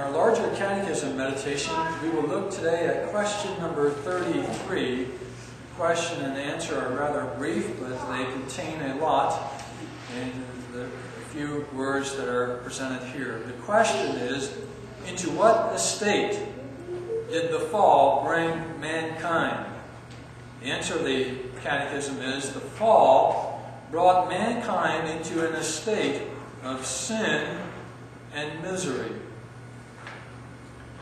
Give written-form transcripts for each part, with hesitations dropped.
our larger Catechism meditation, we will look today at question number 33. Question and answer are rather brief, but they contain a lot in the few words that are presented here. The question is, into what estate did the fall bring mankind? The answer of the Catechism is, the fall brought mankind into an estate of sin and misery.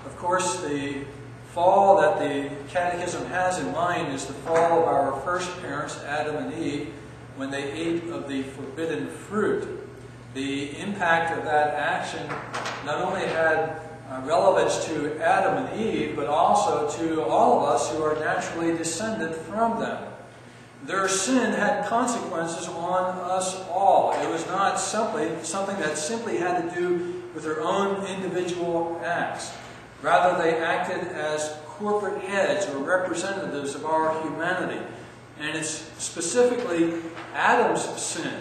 Of course, the fall that the Catechism has in mind is the fall of our first parents, Adam and Eve, when they ate of the forbidden fruit. The impact of that action not only had relevance to Adam and Eve, but also to all of us who are naturally descended from them. Their sin had consequences on us all. It was not simply something that simply had to do with their own individual acts. Rather, they acted as corporate heads or representatives of our humanity. And it's specifically Adam's sin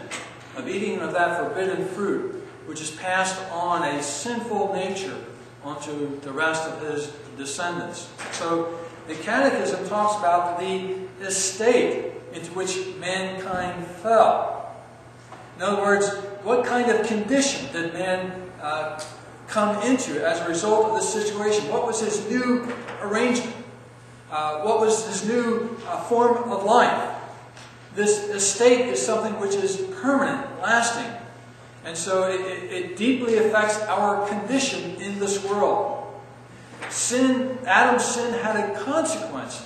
of eating of that forbidden fruit, which has passed on a sinful nature onto the rest of his descendants. So the Catechism talks about the estate into which mankind fell. In other words, what kind of condition did man come into as a result of this situation? What was his new arrangement? What was his new form of life? This estate is something which is permanent, lasting. And so it deeply affects our condition in this world. Adam's sin had a consequence.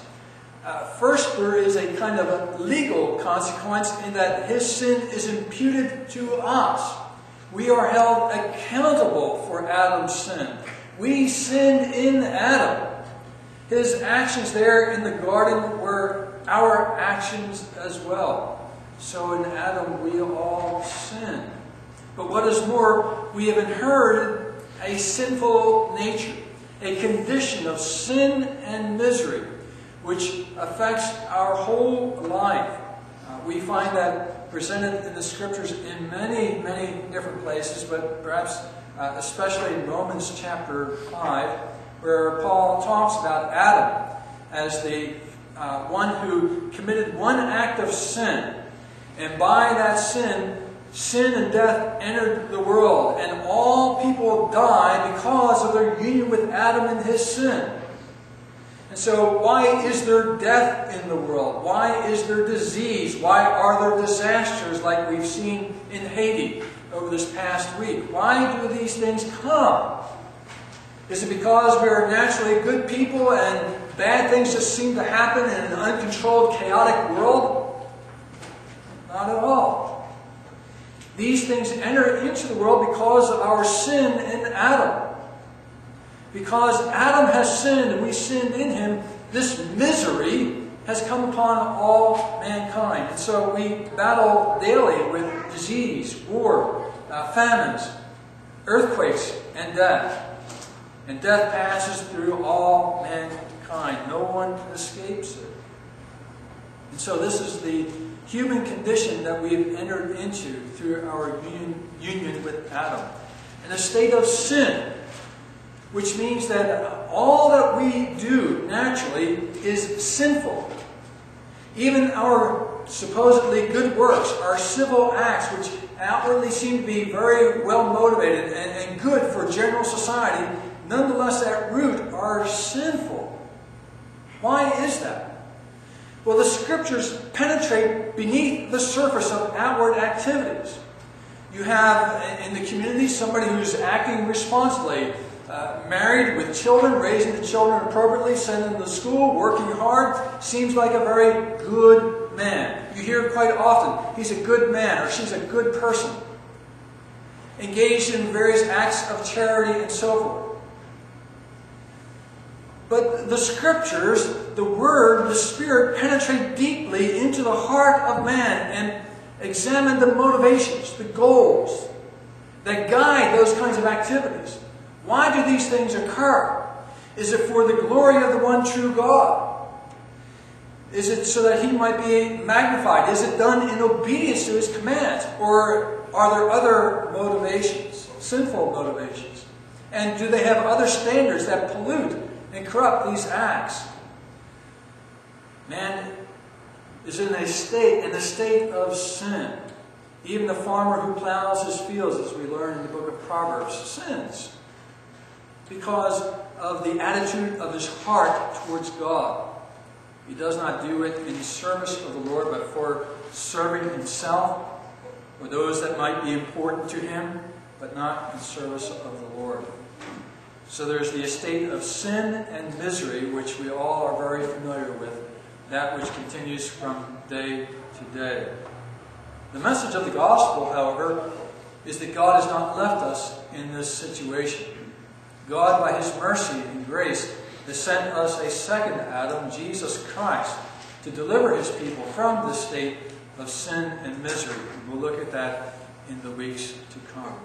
First, there is a kind of a legal consequence in that his sin is imputed to us. We are held accountable for Adam's sin. We sinned in Adam. His actions there in the garden were our actions as well. So in Adam we all sinned. But what is more, we have inherited a sinful nature, a condition of sin and misery, which affects our whole life. We find that presented in the Scriptures in many, many different places, but perhaps especially in Romans chapter 5, where Paul talks about Adam as the one who committed one act of sin. And by that sin and death entered the world, and all people die because of their union with Adam and his sin. And so why is there death in the world? Why is there disease? Why are there disasters like we've seen in Haiti over this past week? Why do these things come? Is it because we are naturally good people and bad things just seem to happen in an uncontrolled, chaotic world? Not at all. These things enter into the world because of our sin in Adam. Because Adam has sinned and we sinned in him, this misery has come upon all mankind. And so we battle daily with disease, war, famines, earthquakes, and death. And death passes through all mankind. No one escapes it. And so this is the human condition that we've entered into through our union with Adam. In a state of sin, which means that all that we do naturally is sinful. Even our supposedly good works, our civil acts, which outwardly seem to be very well motivated and good for general society, nonetheless at root are sinful. Why is that? Well, the Scriptures penetrate beneath the surface of outward activities. You have in the community somebody who's acting responsibly, married with children, raising the children appropriately, sending them to school, working hard, seems like a very good man. You hear quite often, he's a good man or she's a good person. Engaged in various acts of charity and so forth. But the Scriptures, the Word, the Spirit penetrate deeply into the heart of man and examine the motivations, the goals that guide those kinds of activities. Why do these things occur? Is it for the glory of the one true God? Is it so that He might be magnified? Is it done in obedience to His commands? Or are there other motivations, sinful motivations? And do they have other standards that pollute and corrupt these acts? Man is in the state of sin. Even the farmer who plows his fields, as we learn in the book of Proverbs, sins because of the attitude of his heart towards God. He does not do it in service of the Lord, but for serving himself or those that might be important to him, but not in service of the Lord. So there's the estate of sin and misery, which we all are very familiar with, that which continues from day to day. The message of the gospel, however, is that God has not left us in this situation. God, by his mercy and grace, has sent us a second Adam, Jesus Christ, to deliver his people from this state of sin and misery. And we'll look at that in the weeks to come.